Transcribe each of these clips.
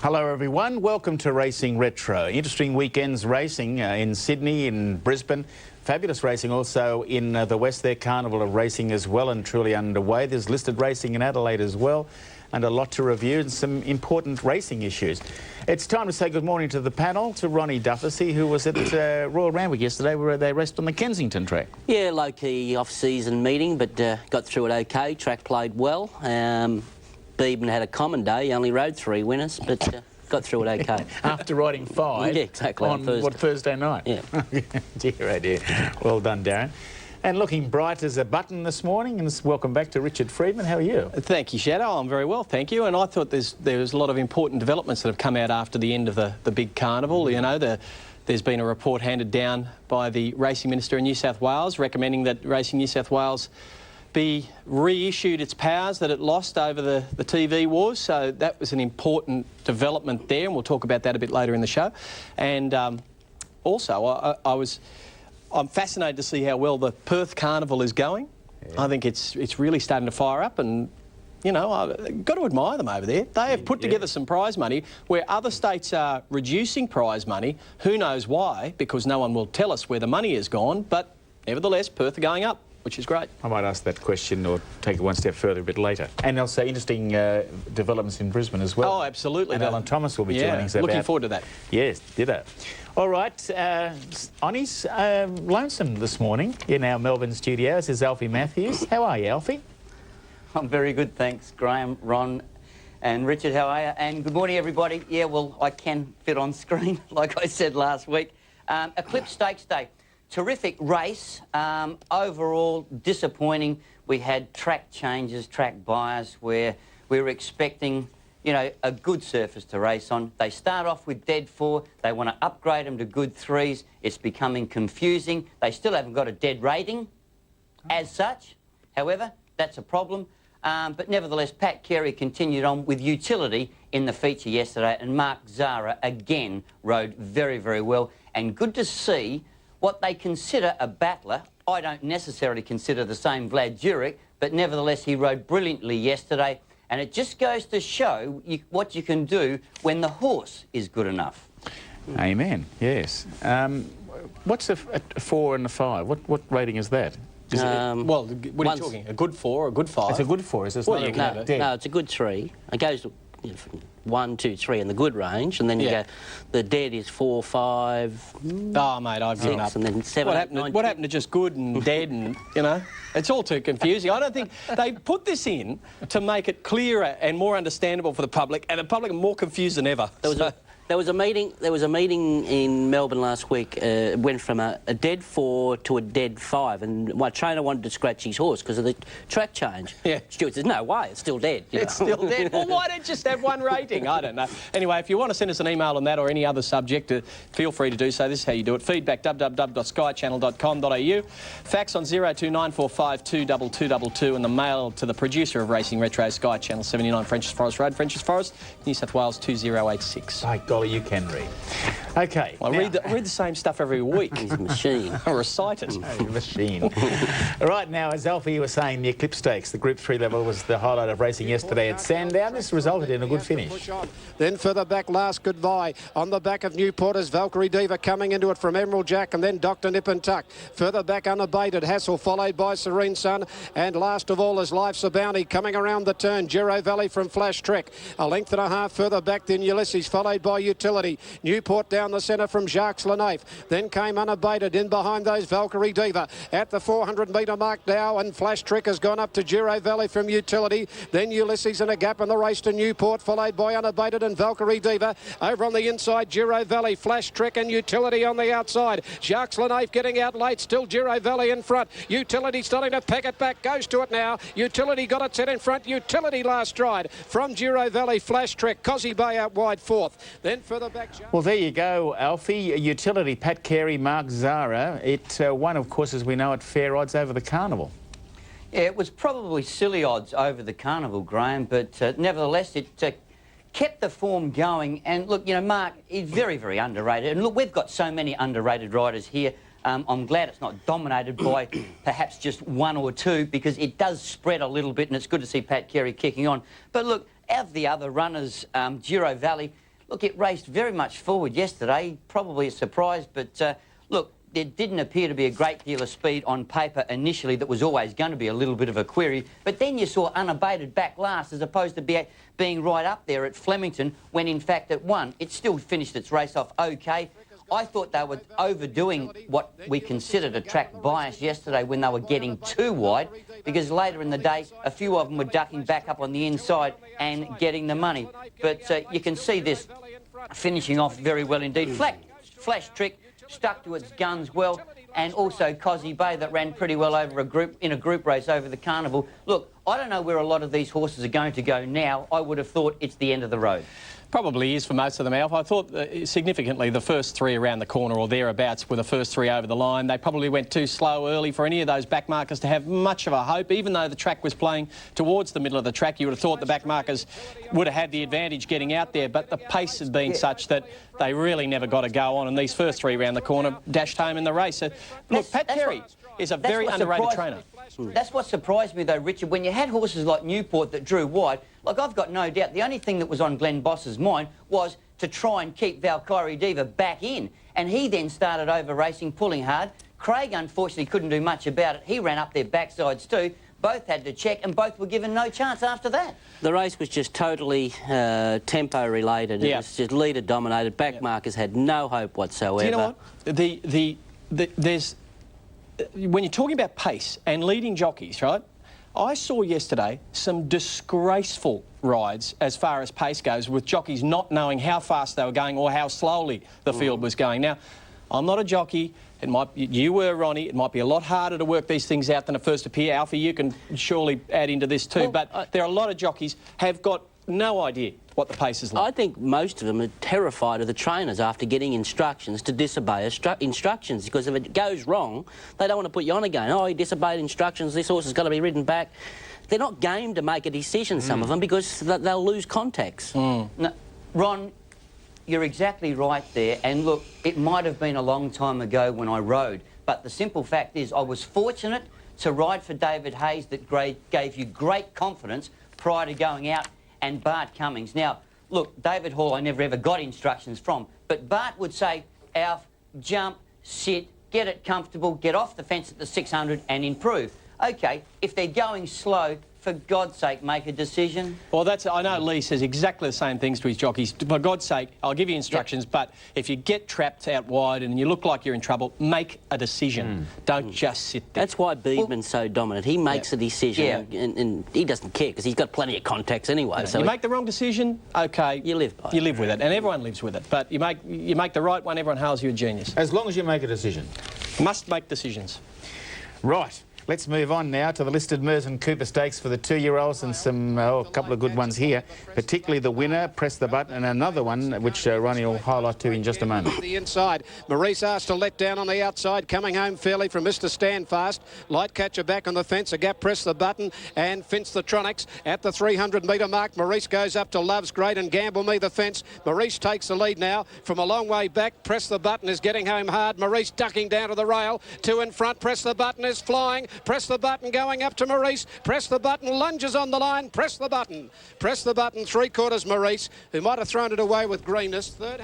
Hello everyone, welcome to Racing Retro. Interesting weekends racing in Sydney, in Brisbane. Fabulous racing also in the West there, Carnival of Racing as well and truly underway. There's listed racing in Adelaide as well and a lot to review and some important racing issues. It's time to say good morning to the panel, to Ronnie Dufficy, who was at Royal Randwick yesterday where they raced on the Kensington track. Yeah, low-key off-season meeting, but got through it okay. Track played well. Doomben had a common day. He only rode 3 winners, but got through it okay. After riding 5 yeah, exactly, on Thursday night? Yeah. Dear, oh dear. Well done, Darren. And looking bright as a button this morning, and welcome back to Richard Freedman. How are you? Thank you, Shadow. I'm very well, thank you. And I thought there was a lot of important developments that have come out after the end of the big carnival. You know, there's been a report handed down by the Racing Minister in New South Wales recommending that Racing New South Wales be reissued its powers that it lost over the TV wars. So that was an important development there, and we'll talk about that a bit later in the show. And also, I'm fascinated to see how well the Perth Carnival is going. Yeah. I think it's really starting to fire up, and you know, I've got to admire them over there. They have put together some prize money where other states are reducing prize money. Who knows why? Because no one will tell us where the money has gone. But nevertheless, Perth are going up, which is great. I might ask that question or take it one step further a bit later. And also interesting developments in Brisbane as well. Oh, absolutely. And Alan Thomas will be joining us. Looking forward to that. Yes, ditto. All right, Onnie's lonesome this morning in our Melbourne studios is Alfie Matthews. How are you, Alfie? I'm very good, thanks, Graham, Ron and Richard. How are you? And good morning, everybody. Yeah, well, I can fit on screen, like I said last week. Eclipse Stakes Day. Terrific race. Overall, disappointing. We had track changes, track bias, where we were expecting, you know, a good surface to race on. They start off with dead 4. They want to upgrade them to good 3s. It's becoming confusing. They still haven't got a dead rating as such. However, that's a problem. But nevertheless, Pat Carey continued on with utility in the feature yesterday, and Mark Zara again rode very, very well. And good to see what they consider a battler. I don't necessarily consider the same Vlad Jurek, but nevertheless he rode brilliantly yesterday, and it just goes to show what you can do when the horse is good enough. Amen, yes. What's a 4 and a 5? What rating is that? Well, what are you talking? A good 4 or a good 5? It's a good 4, is it? Well, no, it's a good 3. It goes 1, 2, 3 in the good range, and then you go, the dead is 4, 5. Oh, mate, I've given up. And then 7, what happened to just good and dead, and you know, it's all too confusing. I don't think they put this in to make it clearer and more understandable for the public, and the public are more confused than ever. There was a meeting in Melbourne last week. It went from a dead 4 to a dead 5, and my trainer wanted to scratch his horse because of the track change. Yeah. Stuart says, no way, it's still dead. It's still dead. Well, why don't you just have 1 rating? I don't know. Anyway, if you want to send us an email on that or any other subject, feel free to do so. This is how you do it. Feedback, www.skychannel.com.au. Fax on 0294522222, and the mail to the producer of Racing Retro, Sky Channel 79, Frenchs Forest Road, Frenchs Forest, New South Wales 2086. By golly, you can read. Okay. I read the same stuff every week. He's a machine. I recite it. Machine. All right, now, as Alfie was saying, the Eclipse Stakes, the Group 3 level, was the highlight of racing yesterday at Sandown. This resulted in a good finish. Then further back, Last Goodbye. On the back of Newport is Valkyrie Diva coming into it from Emerald Jack, and then Dr. Nip and Tuck. Further back, Unabated Hassle, followed by Serene Sun. And last of all is Life's a Bounty coming around the turn. Giro Valley from Flash Trek. A length and a half further back than Ulysses, followed by Utility. Newport down the centre from Jacques Lenaif. Then came Unabated in behind those Valkyrie Diva. At the 400-metre mark now, and Flash Trick has gone up to Giro Valley from Utility. Then Ulysses in a gap in the race to Newport, followed by Unabated and Valkyrie Diva. Over on the inside, Giro Valley, Flash Trick and Utility on the outside. Jacques Lenaif getting out late, still Giro Valley in front. Utility starting to pack it back, goes to it now. Utility got it set in front. Utility last stride from Giro Valley, Flash Trick. Cosy Bay out wide 4th. Then further back... Well, there you go, Alfie. Utility, Pat Carey, Mark Zara. It won, of course, as we know, at fair odds over the Carnival. Yeah, it was probably silly odds over the Carnival, Graham, but nevertheless, it kept the form going. And look, you know, Mark is very, very underrated. And look, we've got so many underrated riders here. I'm glad it's not dominated by perhaps just 1 or 2, because it does spread a little bit, and it's good to see Pat Carey kicking on. But look, of the other runners, Giro Valley, look, it raced very much forward yesterday, probably a surprise, but look, there didn't appear to be a great deal of speed on paper initially. That was always going to be a little bit of a query, but then you saw unabated back last as opposed to being right up there at Flemington when in fact it won. It still finished its race off okay. I thought they were overdoing what we considered a track bias yesterday when they were getting too wide, because later in the day a few of them were ducking back up on the inside and getting the money. But you can see this finishing off very well indeed. Flash Trick stuck to its guns well, and also Cosy Bay that ran pretty well over in a group race over the carnival. Look, I don't know where a lot of these horses are going to go now. I would have thought it's the end of the road. Probably is for most of them, Alf. I thought significantly the first three around the corner or thereabouts were the first three over the line. They probably went too slow early for any of those backmarkers to have much of a hope. Even though the track was playing towards the middle of the track, you would have thought the backmarkers would have had the advantage getting out there, but the pace has been such that they really never got to go on, and these first three around the corner dashed home in the race. Look, Pat Terry is a very underrated trainer. That's what surprised me though, Richard, when you had horses like Newport that drew wide. Like, I've got no doubt the only thing that was on Glenn Boss's mind was to try and keep Valkyrie Diva back in, and he then started over racing, pulling hard. Craig unfortunately couldn't do much about it. He ran up their backsides too. Both had to check and both were given no chance after that. The race was just totally tempo related. It was just leader dominated. Backmarkers had no hope whatsoever. Do you know what? There's when you're talking about pace and leading jockeys, right? I saw yesterday some disgraceful rides as far as pace goes, with jockeys not knowing how fast they were going or how slowly the field was going. Now, I'm not a jockey. You were, Ronnie. It might be a lot harder to work these things out than it first appear. Alfie, you can surely add into this too. Well, but there are a lot of jockeys have got no idea what the pace is like. I think most of them are terrified of the trainers after getting instructions to disobey instructions, because if it goes wrong, they don't want to put you on again. Oh, he disobeyed instructions, this horse has got to be ridden back. They're not game to make a decision, some of them, because they'll lose context. No, Ron, you're exactly right there, and look, it might have been a long time ago when I rode, but the simple fact is I was fortunate to ride for David Hayes that gave you great confidence prior to going out, and Bart Cummings. Now, look, David Hall I never ever got instructions from, but Bart would say, Alf, jump, sit, get it comfortable, get off the fence at the 600 and improve. OK, if they're going slow, for God's sake, make a decision. Well, I know Lee says exactly the same things to his jockeys. For God's sake, I'll give you instructions, but if you get trapped out wide and you look like you're in trouble, make a decision. Don't just sit there. That's why Beedman's so dominant. He makes a decision, and he doesn't care, because he's got plenty of contacts anyway. So you make the wrong decision, OK. You live by it. You live with it, and everyone lives with it. But you make the right one, everyone hails you a genius. As long as you make a decision. Must make decisions. Right. Let's move on now to the listed Merton Cooper Stakes for the 2-year-olds, and some a couple of good ones here, particularly the winner, Press the Button, and another one which Ronnie will highlight to in just a moment. The inside, Maurice asked to let down on the outside, coming home fairly from Mr. Standfast. Light catcher back on the fence, a gap, Press the Button, and Finch the Tronics at the 300-metre mark. Maurice goes up to Love's Great and Gamble Me the fence. Maurice takes the lead now from a long way back. Press the Button is getting home hard. Maurice ducking down to the rail, two in front. Press the Button is flying. Press the Button going up to Maurice. Press the Button lunges on the line. Press the Button. Press the Button, 3/4 Maurice, who might have thrown it away with greenness. Third.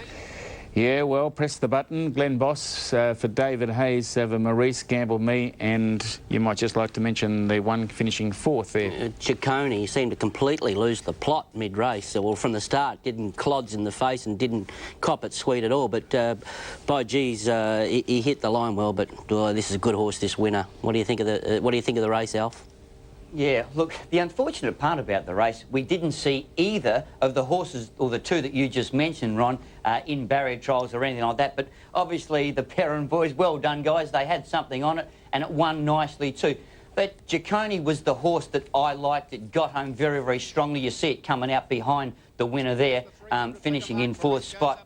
Yeah, well, Press the Button, Glenn Boss for David Hayes over Maurice, Gamble Me, and you might just like to mention the one finishing fourth there. Ciccone seemed to completely lose the plot mid-race. Well, from the start, didn't clods in the face and didn't cop it sweet at all. But by geez, he hit the line well. But this is a good horse, this winner. What do you think of the race, Alf? Yeah, look, the unfortunate part about the race, we didn't see either of the horses, or the two that you just mentioned, Ron, in barrier trials or anything like that. But obviously the Perrin boys, well done, guys. They had something on it, and it won nicely too. But Ciccone was the horse that I liked. It got home very, very strongly. You see it coming out behind the winner there, finishing in fourth spot.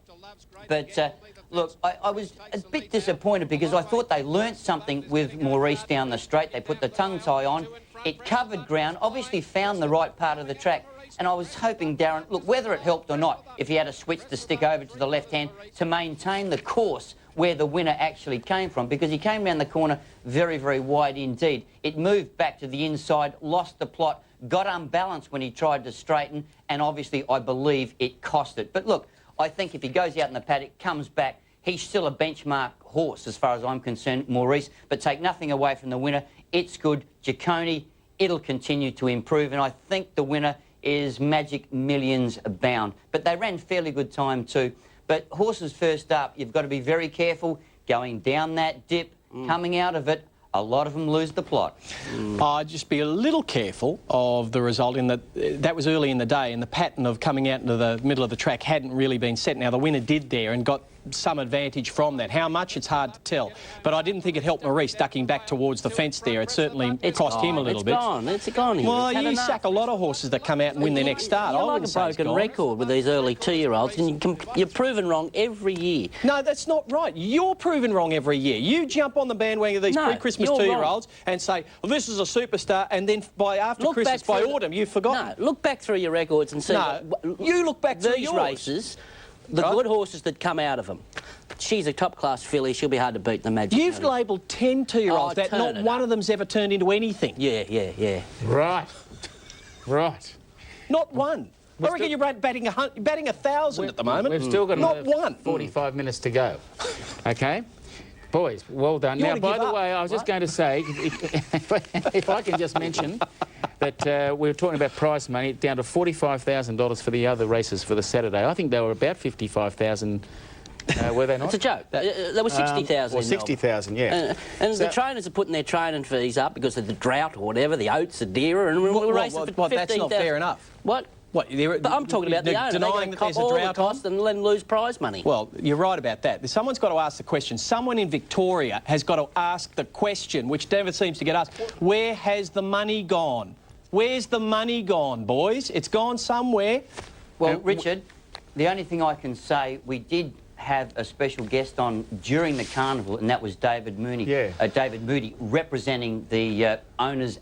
But look, I was a bit disappointed, because I thought they learnt something with Maurice down the straight. They put the tongue tie on. It covered ground, obviously found the right part of the track, and I was hoping, Darren, look, whether it helped or not, if he had a switch to stick over to the left hand, to maintain the course where the winner actually came from, because he came round the corner very, very wide indeed. It moved back to the inside, lost the plot, got unbalanced when he tried to straighten, and obviously I believe it cost it. But look, I think if he goes out in the paddock, comes back, he's still a benchmark horse as far as I'm concerned, Maurice, but take nothing away from the winner. It's good. Giacone, it'll continue to improve, and I think the winner is Magic Millions Bound. But they ran fairly good time too. But horses first up, you've got to be very careful going down that dip, coming out of it. A lot of them lose the plot. I'd just be a little careful of the result in that that was early in the day and the pattern of coming out into the middle of the track hadn't really been set. Now, the winner did there and got some advantage from that. How much, it's hard to tell. But I didn't think it helped Maurice ducking back towards the fence there. It certainly cost him a little bit. It's gone here. Well, you sack a lot of horses that come out and win their next start. You're like a broken record with these early 2-year-olds, and you're proven wrong every year. No, that's not right. You're proven wrong every year. You jump on the bandwagon of these pre-Christmas 2-year-olds and say, well, this is a superstar, and then after Christmas, by autumn, you've forgotten. No, look back through your records and see. No, you look back through these races, the good horses that come out of them. She's a top-class filly. She'll be hard to beat, the Magic. You've labelled 10 2-year-olds that not one of them's ever turned into anything. Yeah. Right. Not one. I reckon you're batting 1,000 at the moment. We've still got not one. 45 minutes to go. Okay? Boys, well done. Now, by the way, I was just going to say, if I can just mention that we were talking about prize money, down to $45,000 for the other races for the Saturday. I think they were about $55,000, were they not? It's a joke. There were 60,000 or 60,000, yeah. And the trainers are putting their training fees up because of the drought or whatever, the oats are dearer, and we're racing for 15,000. That's not fair enough. What? But I'm talking about the owner. Denying that there's a all drought the cost and then lose prize money. Well, you're right about that. Someone's got to ask the question. Someone in Victoria has got to ask the question, which never seems to get asked. Where has the money gone? Where's the money gone, boys? It's gone somewhere. Well, Richard, the only thing I can say, we did have a special guest on during the carnival, and that was David Mooney. David Moody, representing the Owners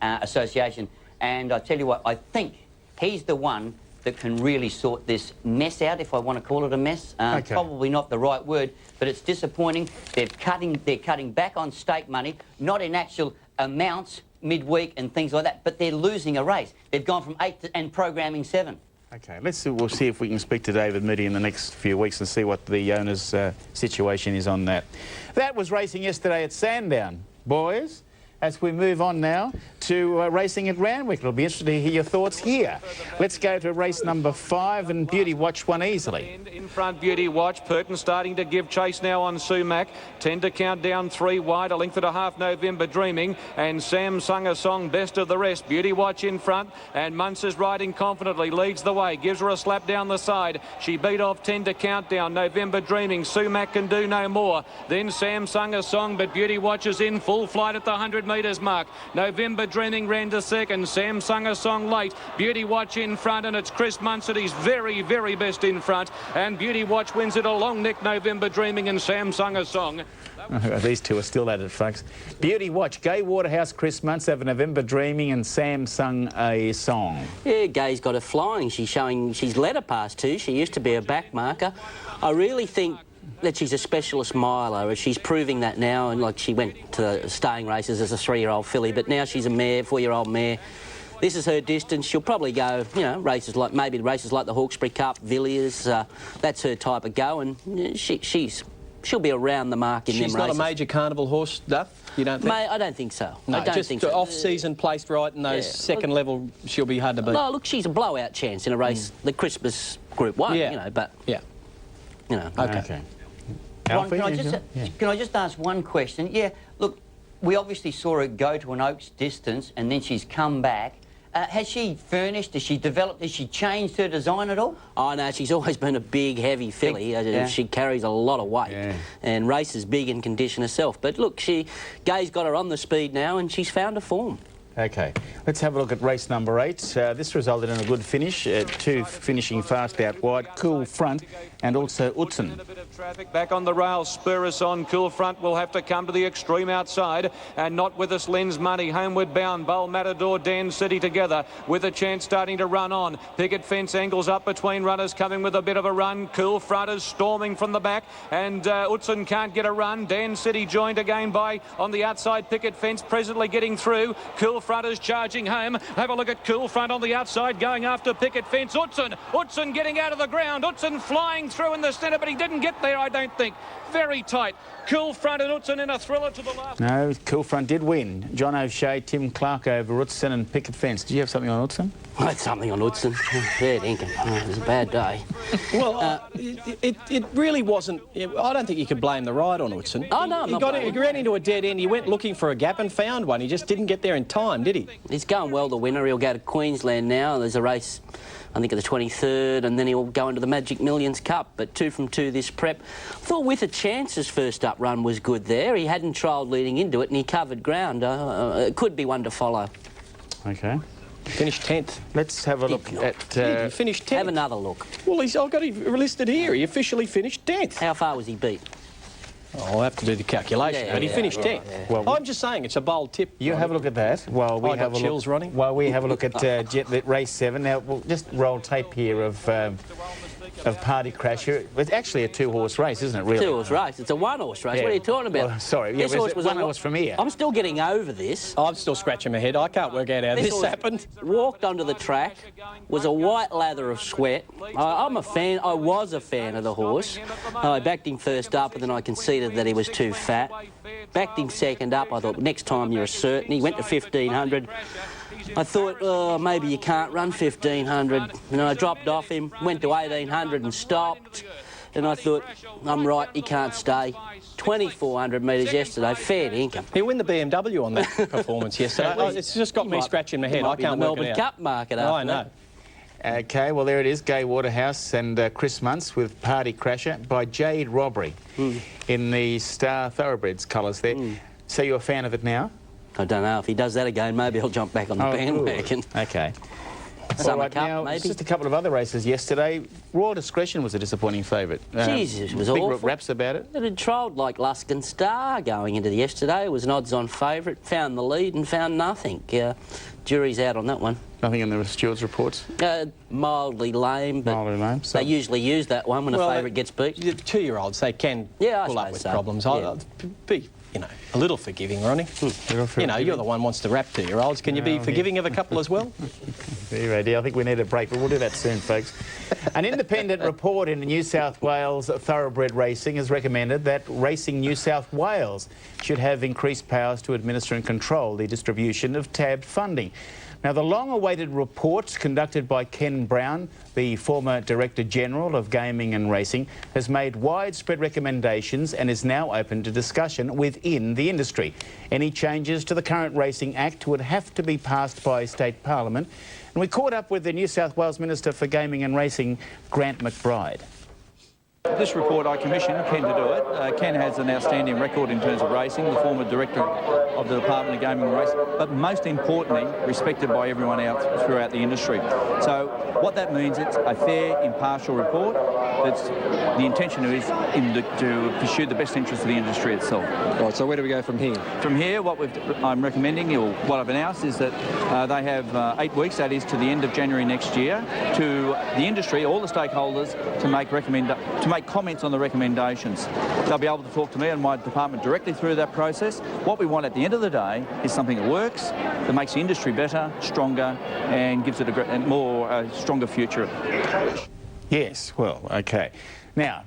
Association. And I tell you what, I think he's the one that can really sort this mess out, if I want to call it a mess. Probably not the right word, but it's disappointing. They're cutting back on stake money, not in actual amounts midweek and things like that, but they're losing a race. They've gone from 8 and programming 7. Okay, we'll see if we can speak to David Moody in the next few weeks and see what the owner's situation is on that. That was racing yesterday at Sandown, boys. As we move on now to racing at Randwick. It'll be interesting to hear your thoughts here. Let's go to race number 5, and Beauty Watch won easily. In front, Beauty Watch. Purton starting to give chase now on Sumac. 10 to count down, 3 wide. A length and a half, November Dreaming. And Sam sung a song, best of the rest. Beauty Watch in front, and Munster's riding confidently, leads the way, gives her a slap down the side. She beat off 10 to count down, November Dreaming. Sumac can do no more. Then Sam sung a song, but Beauty Watch is in full flight at the 100 metres mark. November Dreaming ran to second. Sam sung a song late. Beauty Watch in front, and it's Chris Munster, he's very, very best in front. And Beauty Watch wins it along neck, November Dreaming, and Sam sung a song. These two are still at it, folks. Beauty Watch, Gay Waterhouse, Chris Munster, November Dreaming, and Sam sung a song. Yeah, Gay's got her flying. She's led her past too. She used to be a back marker. I really think that she's a specialist miler. She's proving that now, and like she went to staying races as a 3-year-old filly, but now she's a mare, 4-year-old mare. This is her distance. She'll probably go, you know, races like the Hawkesbury Cup, Villiers. That's her type of go, and she'll be around the mark in them races. She's not a major carnival horse, Duff? You don't think? Mate, I don't think so. No, I don't think so. Off-season placed right in those second level, she'll be hard to beat. No, look, she's a blowout chance in a race, the Christmas Group 1, you know, but... Yeah. You know. Okay. Ron, can I just ask one question? Yeah, look, we obviously saw her go to an Oaks distance and then she's come back. Has she furnished, has she developed, has she changed her design at all? Oh, no, she's always been a big, heavy filly. She carries a lot of weight and races big in condition herself. But look, Gay's got her on the speed now and she's found a form. Okay, let's have a look at race number 8. This resulted in a good finish. 2 finishing fast out wide, Cool Front, and also Utzen. A bit of traffic back on the rails. Spur us on. Cool Front will have to come to the extreme outside, and Not With Us lends money. Homeward Bound, Bowl Matador, Dan City together with a chance starting to run on. Picket Fence angles up between runners, coming with a bit of a run. Cool Front is storming from the back, and Utzen can't get a run. Dan City joined again by on the outside. Picket Fence presently getting through. Cool Front is charging home. Have a look at Cool Front on the outside, going after Picket Fence. Utzon getting out of the ground. Utzon flying through in the centre, but he didn't get there, I don't think. Very tight. Cool Front and Utzon in a thriller to the last. No, Cool Front did win. John O'Shea, Tim Clark over Utzon and Picket Fence. Do you have something on Utzon? I had something on Utzon. Fair dinkum. It was a bad day. Well, it really wasn't... I don't think you could blame the ride on Utzon. Oh, no, He ran into a dead end. He went looking for a gap and found one. He just didn't get there in time, did he? He's going well, the winner. He'll go to Queensland now. There's a race, I think, at the 23rd, and then he'll go into the Magic Millions Cup. But 2 from 2 this prep. I thought With a Chance his first up run was good there. He hadn't trialled leading into it, and he covered ground. It could be one to follow. OK. Finished 10th. Let's have a look at... He finished 10th. Have another look. Well, I've got it listed here. He officially finished 10th. How far was he beat? Oh, I'll have to do the calculation, but he finished 10th. Yeah. Well, I'm just saying it's a bold tip. You have a look at that while we have a chills look. running. While we have a look at race 7. Now we'll just roll tape here of Party Crasher. It's actually a 2-horse race, isn't it? Really? 2-horse race. It's a 1-horse race. Yeah. What are you talking about? Well, sorry, This yeah, horse it's was 1 horse from here. I'm still getting over this. I'm still scratching my head. I can't work out how this horse happened. Walked onto the track, was a white lather of sweat. I'm a fan. I was a fan of the horse. I backed him first up, and then I conceded that he was too fat. Backed him second up. I thought, next time you're a certain. He went to 1,500. I thought, oh, maybe you can't run 1,500. And I dropped off him, went to 1,800 and stopped. And I thought, I'm right, he can't stay. 2,400 metres yesterday, fair dinkum. He won the BMW on that performance yesterday. It's just got me scratching my head. I can't work it out. Melbourne Cup market I after know. that. OK, well, there it is, Gay Waterhouse and Chris Muntz with Party Crasher by Jade Robbery in the Star Thoroughbreds colours there. So you're a fan of it now? I don't know. If he does that again, maybe he'll jump back on the bandwagon. OK. Summer right, Cup, now, maybe. Just a couple of other races yesterday. Royal Discretion was a disappointing favourite. Jesus, it was big awful. raps about it. It had trialled like Lusk and Star going into yesterday. It was an odds-on favourite. Found the lead and found nothing. Jury's out on that one. Nothing in the stewards' reports? Mildly lame, but Mildly lame, so they usually use that one when a favourite gets beat. The 2-year-olds, they can pull up with problems. Yeah. I'd be, a little forgiving, Ronnie. You're the one who wants to rap 2-year-olds. Can you be forgiving of a couple as well? Very dear. I think we need a break, but we'll do that soon, folks. An independent report into New South Wales thoroughbred racing has recommended that Racing New South Wales should have increased powers to administer and control the distribution of tabbed funding. Now, the long-awaited report conducted by Ken Brown, the former Director General of Gaming and Racing, has made widespread recommendations and is now open to discussion within the industry. Any changes to the current Racing Act would have to be passed by State Parliament. And we caught up with the New South Wales Minister for Gaming and Racing, Grant McBride. This report I commissioned Ken to do it. Ken has an outstanding record in terms of racing, the former director of the Department of Gaming and Racing, but most importantly, respected by everyone out throughout the industry. So what that means, it's a fair, impartial report. The intention is to pursue the best interest of the industry itself. Right, so where do we go from here? From here, I'm recommending, or what I've announced, is that they have 8 weeks, that is to the end of January next year, to the industry, all the stakeholders, to make comments on the recommendations. They'll be able to talk to me and my department directly through that process. What we want at the end of the day is something that works, that makes the industry better, stronger, and gives it a stronger future. Yes, well, OK. Now,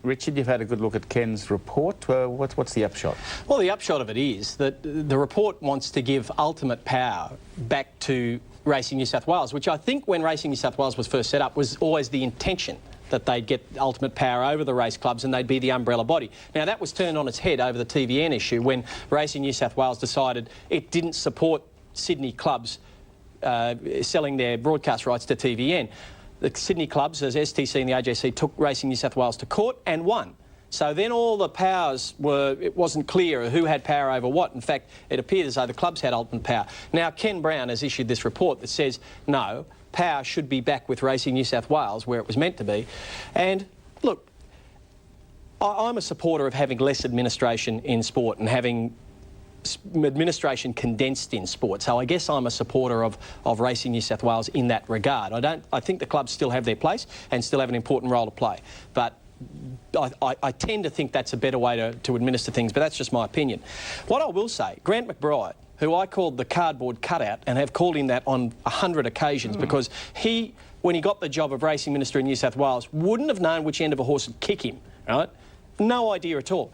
Richard, you've had a good look at Ken's report. What's the upshot? Well, the upshot of it is that the report wants to give ultimate power back to Racing New South Wales, which I think when Racing New South Wales was first set up was always the intention that they'd get ultimate power over the race clubs and they'd be the umbrella body. Now, that was turned on its head over the TVN issue when Racing New South Wales decided it didn't support Sydney clubs selling their broadcast rights to TVN. The Sydney clubs, as STC and the AJC, took Racing New South Wales to court and won. So then all the powers it wasn't clear who had power over what. In fact, it appeared as though the clubs had ultimate power. Now, Ken Brown has issued this report that says, no, power should be back with Racing New South Wales where it was meant to be. And look, I'm a supporter of having less administration in sport and having administration condensed in sport. So I guess I'm a supporter of Racing New South Wales in that regard. I think the clubs still have their place and still have an important role to play. But I tend to think that's a better way to administer things, but that's just my opinion. What I will say, Grant McBride who I called the cardboard cutout and have called him that on 100 occasions because he, when he got the job of racing minister in New South Wales, wouldn't have known which end of a horse would kick him, right? No idea at all.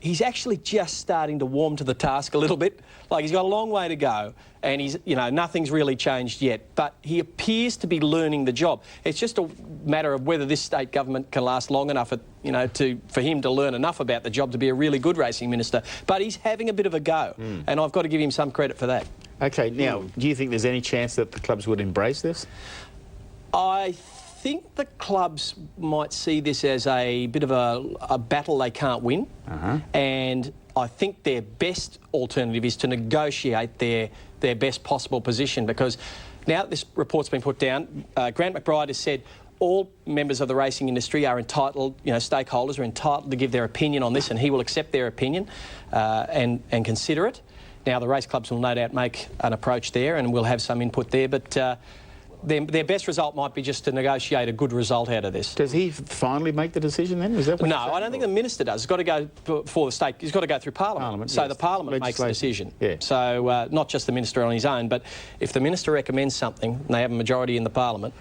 He's actually just starting to warm to the task a little bit. Like, he's got a long way to go and he's, you know, nothing's really changed yet, but he appears to be learning the job. It's just a matter of whether this state government can last long enough, you know, for him to learn enough about the job to be a really good racing minister. But he's having a bit of a go, and I've got to give him some credit for that. OK, now, do you think there's any chance that the clubs would embrace this? I think the clubs might see this as a bit of a battle they can't win, and I think their best alternative is to negotiate their best possible position, because now that this report's been put down, Grant McBride has said all members of the racing industry are entitled, you know, stakeholders are entitled to give their opinion on this, and he will accept their opinion and consider it. Now, the race clubs will no doubt make an approach there and we'll have some input there, but their best result might be just to negotiate a good result out of this. Does he finally make the decision then? Is that what No, I don't think the minister does. He's got to go before the state. He's got to go through Parliament. So yes. the Parliament makes the decision. Yeah. So not just the minister on his own, but if the minister recommends something and they have a majority in the Parliament,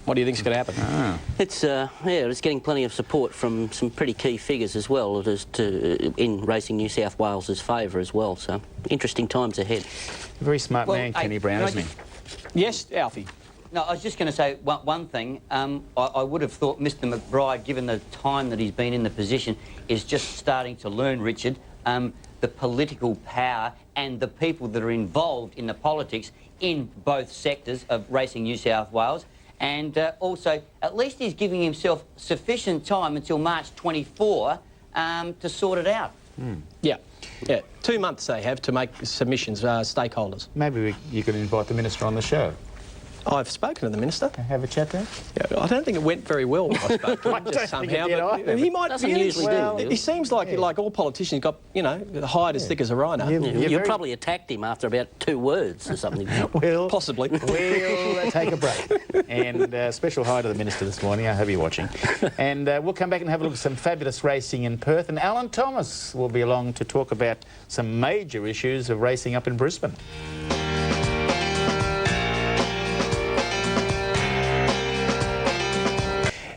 what do you think's going to happen? It's it's getting plenty of support from some pretty key figures as well in Racing New South Wales's favour as well. So interesting times ahead. Very smart man, Kenny Brown, isn't he? Yes, Alfie. No, I was just going to say one thing. I would have thought Mr McBride, given the time that he's been in the position, is just starting to learn, Richard, the political power and the people that are involved in the politics in both sectors of Racing New South Wales. And also, at least he's giving himself sufficient time until March 24 to sort it out. Yeah. 2 months they have to make submissions, stakeholders. Maybe you could invite the minister on the show. I've spoken to the minister. Have a chat there? Yeah, I don't think it went very well when I spoke to him, just somehow. But he might Doesn't usually do. He seems like all politicians got, you know, hide as thick as a rhino. You probably attacked him after about 2 words or something. Well, possibly. We'll take a break. And special hi to the minister this morning. I hope you're watching. And we'll come back and have a look at some fabulous racing in Perth. And Alan Thomas will be along to talk about some major issues of racing up in Brisbane.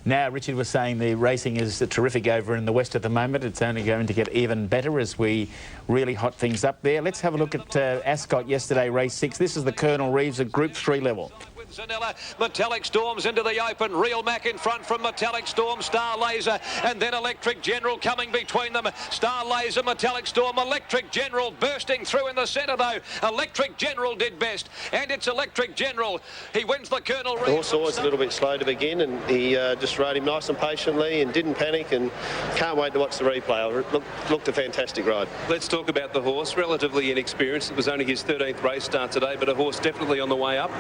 Now, Richard was saying the racing is terrific over in the west at the moment. It's only going to get even better as we really hot things up there. Let's have a look at Ascot yesterday, race 6. This is the Colonel Reeves at Group 3 level. Zanella, Metallic Storms into the open. Real Mac in front from Metallic Storm, Star Laser, and then Electric General coming between them. Star Laser, Metallic Storm, Electric General bursting through in the centre though. Electric General did best, and it's Electric General. He wins the Colonel Reeves. The horse always a little bit slow to begin, and he just rode him nice and patiently and didn't panic, and can't wait to watch the replay. Looked a fantastic ride. Let's talk about the horse. Relatively inexperienced. It was only his 13th race start today, but a horse definitely on the way up.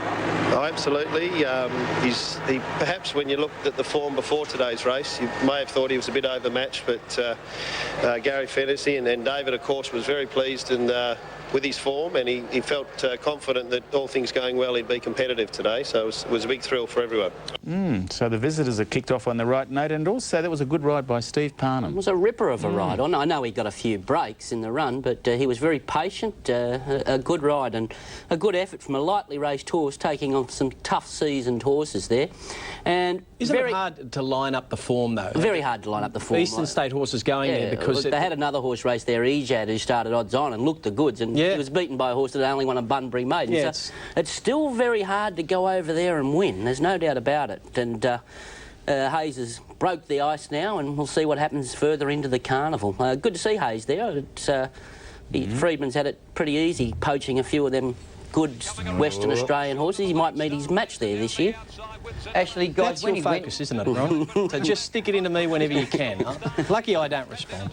Oh, absolutely. He perhaps when you looked at the form before today's race, you may have thought he was a bit overmatched, but Gary Fennessy and David, of course, was very pleased and with his form, and he felt confident that all things going well, he'd be competitive today. So it was a big thrill for everyone. So the visitors are kicked off on the right note, and also that was a good ride by Steve Parnham. It was a ripper of a ride. I know he got a few breaks in the run, but he was very patient, a good ride and a good effort from a lightly raced horse taking on some tough seasoned horses there. And Isn't it hard to line up the form, though? Very hard to line up the form. Eastern State horses going there because... They had another horse race there, Ejad, who started odds on and looked the goods, and he was beaten by a horse that only won a Bunbury Maiden. Yeah, so it's still very hard to go over there and win, there's no doubt about it. And Hayes has broke the ice now, and we'll see what happens further into the carnival. Good to see Hayes there. Freedman's had it pretty easy poaching a few of them good Western Australian horses. He might meet his match there this year. Actually, guys, that's your focus, isn't it, Ron? So just stick it into me whenever you can. Lucky I don't respond.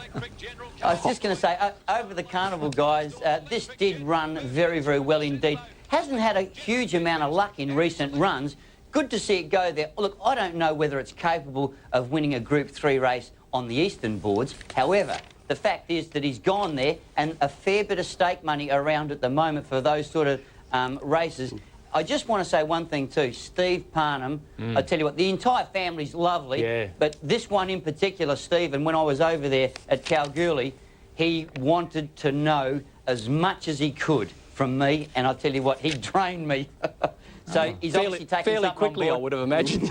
I was just going to say, over the carnival, guys, this did run very, very well indeed. Hasn't had a huge amount of luck in recent runs. Good to see it go there. Look, I don't know whether it's capable of winning a Group 3 race on the eastern boards. However, the fact is that he's gone there, and a fair bit of stake money around at the moment for those sort of races. I just want to say one thing too. Steve Parnham, I tell you what, the entire family's lovely, but this one in particular, Steve, and when I was over there at Kalgoorlie, he wanted to know as much as he could from me, and I'll tell you what, he drained me. So he's obviously taken fairly something quickly, I on board. would have imagined.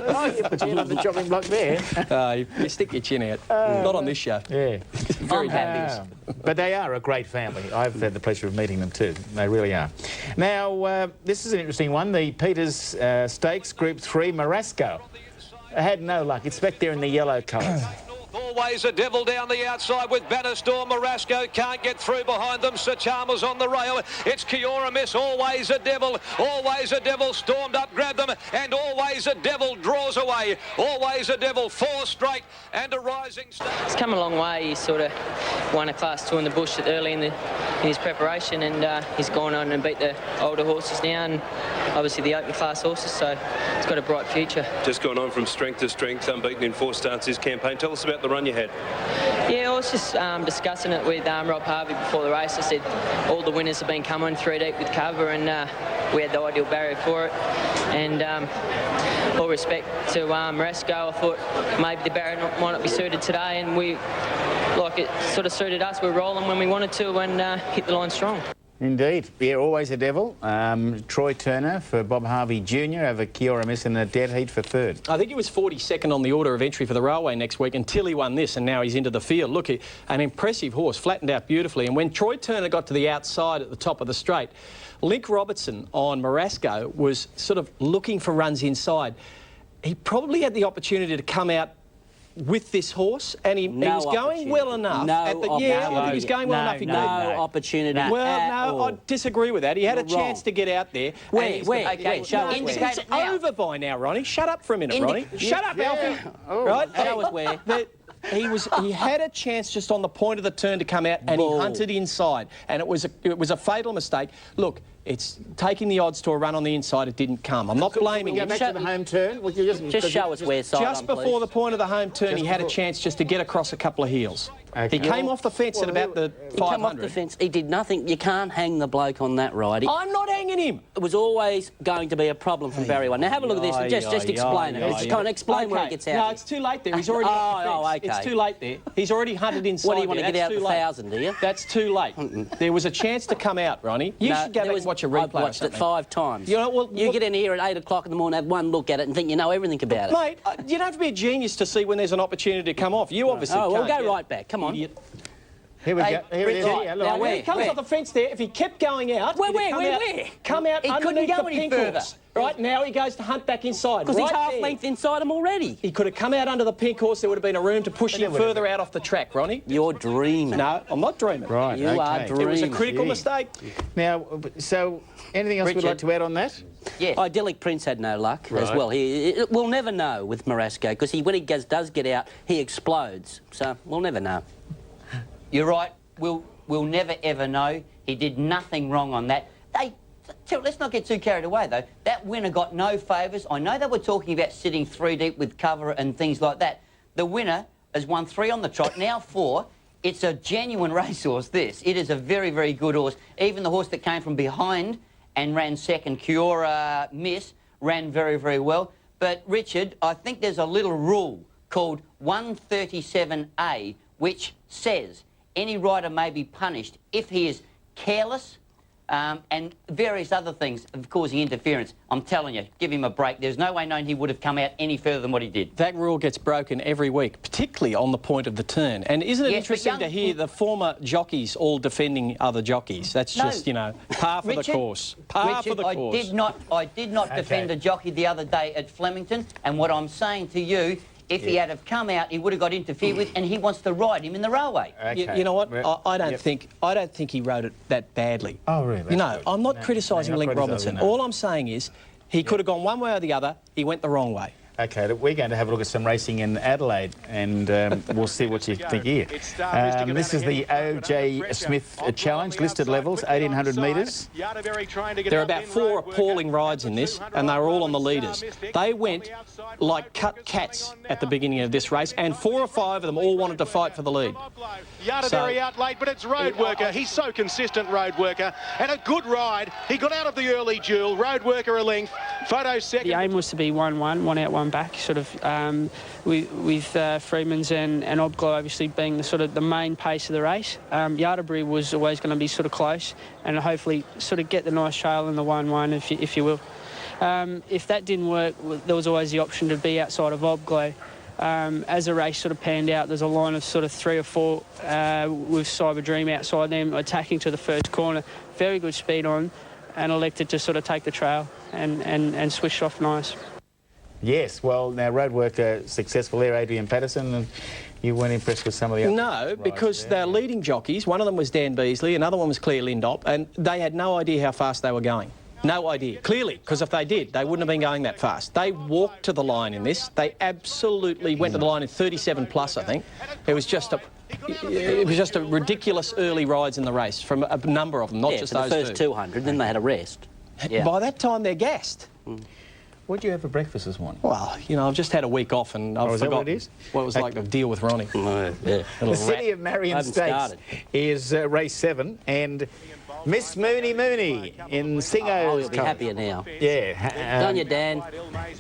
Oh, you put your chin on the chopping block there. You stick your chin out. Not on this show. Yeah. Very happy. But they are a great family. I've had the pleasure of meeting them too. They really are. Now, this is an interesting one. The Peters Stakes Group 3 Marasco. I had no luck. It's back there in the yellow colours. Always a devil down the outside with Banastor. Marasco can't get through behind them. Sir Chalmers on the rail. It's Kiora Miss. Always a devil. Always a devil stormed up, grabbed them, and always a devil draws away. Always a devil. 4 straight and a rising star. He's come a long way. He sort of won a Class 2 in the bush early in his preparation, and he's gone on and beat the older horses now, and obviously the open class horses. So he's got a bright future. Just gone on from strength to strength, unbeaten in 4 starts this campaign. Tell us about the run you had. Yeah, I was just discussing it with Rob Harvey before the race. I said all the winners have been coming 3 deep with cover, and we had the ideal barrier for it. And all respect to Marasco, I thought maybe the barrier might not be suited today, and it sort of suited us. We were rolling when we wanted to and hit the line strong. Indeed. Yeah, always a devil. Troy Turner for Bob Harvey Jr. over Kiora Miss in the dead heat for 3rd. I think he was 42nd on the order of entry for the Railway next week until he won this, and now he's into the field. Look, an impressive horse, flattened out beautifully. And when Troy Turner got to the outside at the top of the straight, Link Robertson on Marasco was sort of looking for runs inside. He probably had the opportunity to come out with this horse, and he was going well enough. I think he was going well enough. No opportunity. Well, no, I disagree with that. He had a chance to get out there. Where? Okay, show us where. It's over by now, Ronnie. Shut up for a minute, Ronnie. Shut up, Alfie. Right? Show us where. He had a chance just on the point of the turn to come out, and he hunted inside, and it was a fatal mistake. Look, it's taking the odds to a run on the inside. It didn't come. I'm not blaming him. Go back to the home turn. Would you just show us where side Just before the point of the home turn, he had a chance just to get across a couple of heels. Okay. He came off the fence at about the 500. He came off the fence. He did nothing. You can't hang the bloke on that ride. I'm not hanging him. It was always going to be a problem from Barry 1. Now have a look at this and just explain it. Just kind of explain where it gets out. No, it's too late there. He's already off the fence. okay. It's too late there. He's already hunted inside. What do you want to get out of the 1,000, do you? That's too late. There was a chance to come out, Ronnie. You should go back and watch a replay. I've watched it 5 times. You know, well, you get in here at 8 o'clock in the morning, have one look at it and think you know everything about it. Mate, you don't have to be a genius to see when there's an opportunity to come off. You obviously can't. We'll go right back. Come on. Idiot. Here we go. Here it is. Now, He comes off the fence there. If he kept going out, Where? Come out He couldn't underneath go the any pink further. horse. Right, now he goes to hunt back inside. Because he's half there. length inside him already. He could have come out under the pink horse. There would have been a room to push him further out off the track, Ronnie. You're dreaming. No, I'm not dreaming. Right, You are dreaming. It was a critical mistake. Now, so anything else we'd like to add on that? Yes. Idyllic Prince had no luck as well. We'll never know with Marasco because when he does get out, he explodes. So we'll never know. You're right. We'll never, ever know. He did nothing wrong on that. Let's not get too carried away, though. That winner got no favours. I know they were talking about sitting 3 deep with cover and things like that. The winner has won 3 on the trot, now 4. It's a genuine racehorse, this. It is a very, very good horse. Even the horse that came from behind and ran second, Kiora Miss, ran very, very well. But, Richard, I think there's a little rule called 137A, which says any rider may be punished if he is careless and various other things of causing interference. I'm telling you, give him a break. There's no way known he would have come out any further than what he did. That rule gets broken every week, particularly on the point of the turn. And isn't it interesting to hear the former jockeys all defending other jockeys? That's just, you know, par for the course. Par for the course. I did not defend a jockey the other day at Flemington, and what I'm saying to you, if he had have come out, he would have got interfered with, and he wants to ride him in the railway. Okay. You know what? I don't think he rode it that badly. Oh, really? You know, I'm not criticising Link Robinson. All I'm saying is he could have gone one way or the other. He went the wrong way. Okay, we're going to have a look at some racing in Adelaide, and we'll see what you think here. This is the O.J. Smith Challenge, listed levels, 1,800 metres. There are about 4 appalling rides in this, and they were all on the leaders. They went like cut cats at the beginning of this race, and 4 or 5 of them all wanted to fight for the lead. Yardaderi out late, but it's Road Worker. He's so consistent, Road Worker. And a good ride. He got out of the early duel. Road Worker a length. Photo second. The aim was to be 1-1, 1 out, 1 time back, sort of with Freedman's and Obglow obviously being the main pace of the race. Yarderbury was always going to be sort of close, and hopefully sort of get the nice trail in the 1-1 if you will. If that didn't work, there was always the option to be outside of Obglow. As the race sort of panned out, there's a line of sort of 3 or 4 with Cyber Dream outside them, attacking to the first corner. Very good speed on, and elected to sort of take the trail and switch off nice. Yes, well, now roadwork successful there, Adrian Patterson, and you weren't impressed with some of the other No, because they're leading jockeys. One of them was Dan Beasley, another one was Claire Lindop, and they had no idea how fast they were going. No idea, clearly, because if they did, they wouldn't have been going that fast. They walked to the line in this. They absolutely went to the line in 37 plus, I think. It was just a ridiculous early rides in the race from a number of them, not just those the first 200, then they had a rest. Yeah. By that time, they're gassed. What did you have for breakfast this morning? Well, you know, I've just had a week off and I've forgotten what it is? What it was like to deal with Ronnie. The City of Marion Stakes is race 7, and Miss Mooney Mooney in Singo's. You'll be happier now. Yeah. Done you, Dan.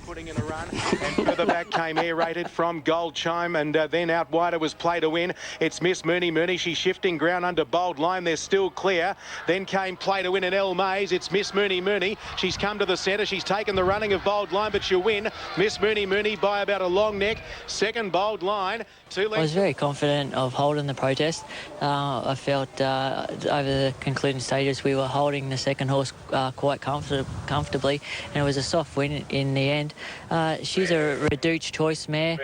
Putting in a run, and further back came aerated from Gold Chime, and then out wider was Play to Win. It's Miss Mooney Mooney. She's shifting ground under Bold Line. They're still clear. Then came Play to Win and El Mays. It's Miss Mooney Mooney. She's come to the centre. She's taken the running of Bold Line, but she'll win. Miss Mooney Mooney by about a long neck. Second, Bold Line. I was very confident of holding the protest. I felt over the concluding stages we were holding the second horse quite comfortably, and it was a soft win in the end. She's a reduced choice mare.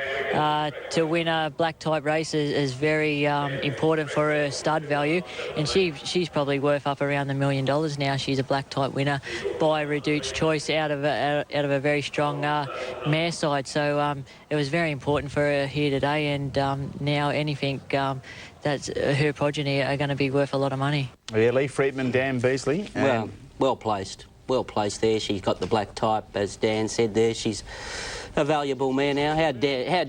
To win a black type race is very important for her stud value, and she's probably worth up around $1 million now. She's a black type winner by reduced choice out of a very strong mare side. So it was very important for her here today, and now anything that's her progeny are going to be worth a lot of money. Yeah, Lee Freedman, Dan Beasley. Well placed. Well placed there. She's got the black type, as Dan said there. She's a valuable mare now. How'd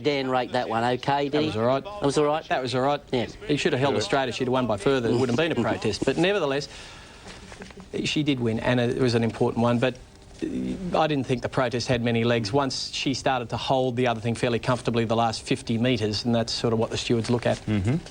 Dan rate that one? Okay, did he? That was all right. That was all right? That was all right. Yeah. He should have held her straight. If she'd have won by further, it wouldn't have been a protest. But nevertheless, she did win, and it was an important one. But I didn't think the protest had many legs. Once she started to hold the other thing fairly comfortably the last 50 metres, and that's sort of what the stewards look at.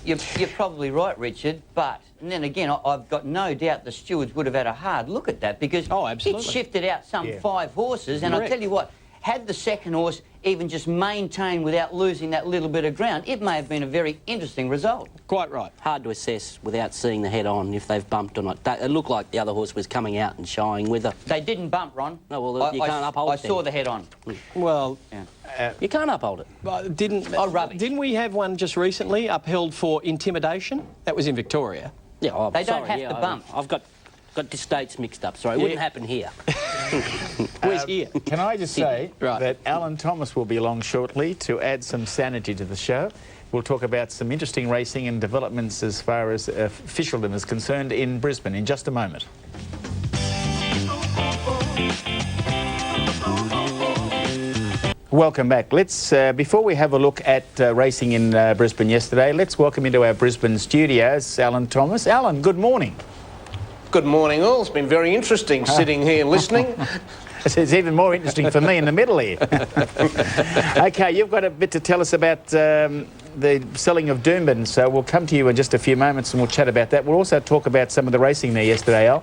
You're probably right, Richard, but and then again, I've got no doubt the stewards would have had a hard look at that, because it shifted out some 5 horses, and I'll tell you what, had the second horse even just maintained without losing that little bit of ground, it may have been a very interesting result. Quite right. Hard to assess without seeing the head-on if they've bumped or not. It looked like the other horse was coming out and shying with her. They didn't bump, Ron. No, well, you can't uphold it. I saw the head-on. Well, you can't uphold it. Didn't we have one just recently upheld for intimidation? That was in Victoria. Yeah, they don't have to bump. I've got the states mixed up. Sorry, it wouldn't happen here. Where's here? Can I just say that Alan Thomas will be along shortly to add some sanity to the show. We'll talk about some interesting racing and developments as far as officialdom is concerned in Brisbane in just a moment. Welcome back. Let's, before we have a look at racing in Brisbane yesterday, let's welcome into our Brisbane studios Alan Thomas. Alan, good morning. Good morning, all. It's been very interesting sitting here listening. It's even more interesting for me in the middle here. OK, you've got a bit to tell us about the selling of Doomben, so we'll come to you in just a few moments and we'll chat about that. We'll also talk about some of the racing there yesterday, Al.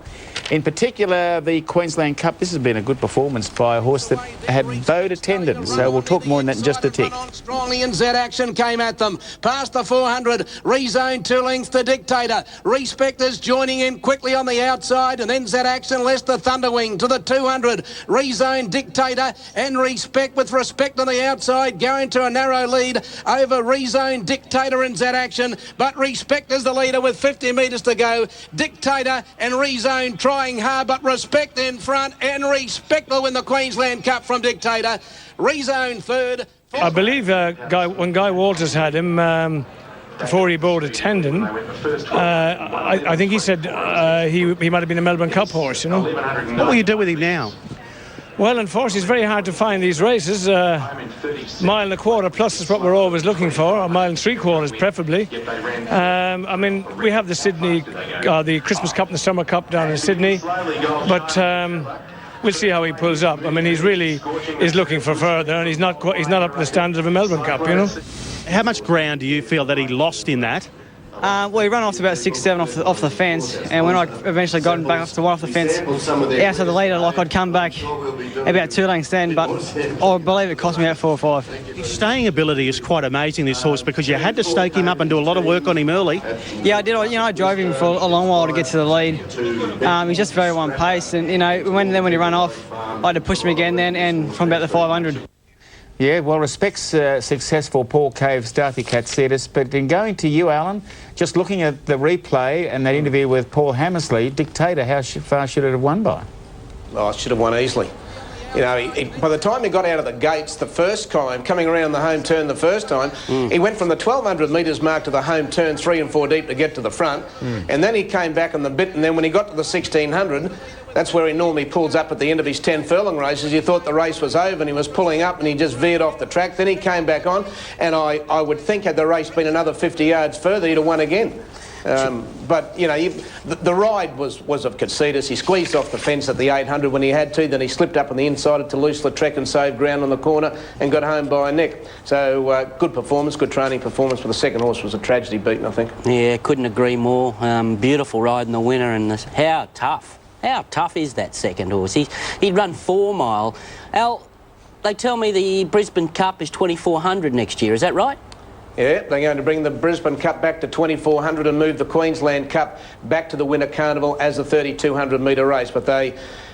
In particular, the Queensland Cup. This has been a good performance by a horse that had bowed attendance, so we'll talk more on that in just a tick. Strongly, and Z Action came at them. Past the 400, rezoned 2 lengths to Dictator. Respecters joining in quickly on the outside, and then Z Action, Lester Thunderwing to the 200. Rezoned Dictator and Respect with Respect on the outside, going to a narrow lead over Rezoned Dictator and Z Action, but Respect is the leader with 50 metres to go. Dictator and Rezoned trying hard, but Respect in front, and Respect will win the Queensland Cup from Dictator. Rezoned third. I believe when Guy Walters had him before he bowled a tendon, I think he said he might have been a Melbourne Cup horse, you know. What will you do with him now? Well, unfortunately, it's very hard to find these races. Mile and a quarter plus is what we're always looking for, or mile and 3/4 preferably. I mean, we have the Sydney, the Christmas Cup and the Summer Cup down in Sydney, but we'll see how he pulls up. I mean, he's really is looking for further, and he's not up to the standard of a Melbourne Cup, you know. How much ground do you feel that he lost in that? Well, he ran off to about 6-7 off the fence, and when I eventually got him back up to 1 off the fence, outside the leader, like I'd come back about 2 lengths then, but I believe it cost me about 4 or 5. His staying ability is quite amazing, this horse, because you had to stake him up and do a lot of work on him early. Yeah, I did. You know, I drove him for a long while to get to the lead. He's just very one pace, and you know, when he ran off, I had to push him again then, and from about the 500. Yeah, well, respects successful Paul Cave's Darthy Katsidis, but in going to you, Alan, just looking at the replay and that interview with Paul Hammersley, Dictator, how far should it have won by? Oh, it should have won easily. You know, by the time he got out of the gates the first time, coming around the home turn the first time, he went from the 1,200 metres mark to the home turn 3 and 4 deep to get to the front, and then he came back on the bit, and then when he got to the 1,600, that's where he normally pulls up at the end of his 10 furlong races. You thought the race was over and he was pulling up and he just veered off the track. Then he came back on, and I would think had the race been another 50 yards further, he'd have won again. But, you know, the ride was of Katsidis. He squeezed off the fence at the 800 when he had to, then he slipped up on the inside at Toulouse-Lautrec and saved ground on the corner and got home by a neck. So, good performance, good training performance, but the second horse was a tragedy beaten, I think. Yeah, couldn't agree more. Beautiful ride in the winner, and how tough is that second horse? He'd run 4 mile. Al, they tell me the Brisbane Cup is 2,400 next year, is that right? Yeah, they're going to bring the Brisbane Cup back to 2,400 and move the Queensland Cup back to the Winter Carnival as a 3,200 metre race. But they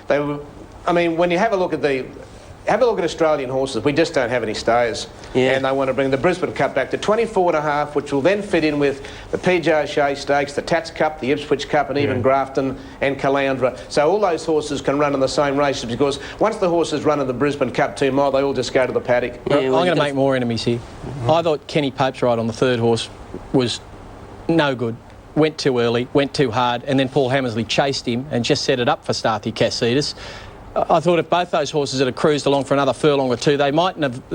were, I mean, when you have a look at Australian horses, we just don't have any stayers. Yeah. And they want to bring the Brisbane Cup back to 24.5, which will then fit in with the PJ O'Shea Stakes, the Tats Cup, the Ipswich Cup, and even Grafton and Caloundra. So all those horses can run in the same races, because once the horses run in the Brisbane Cup 2 mile, they all just go to the paddock. Yeah, I'm going to make more enemies here. I thought Kenny Pope's ride on the third horse was no good. Went too early, went too hard, and then Paul Hammersley chased him and just set it up for Starthy Katsidis. I thought if both those horses had cruised along for another furlong or two, they mightn't have,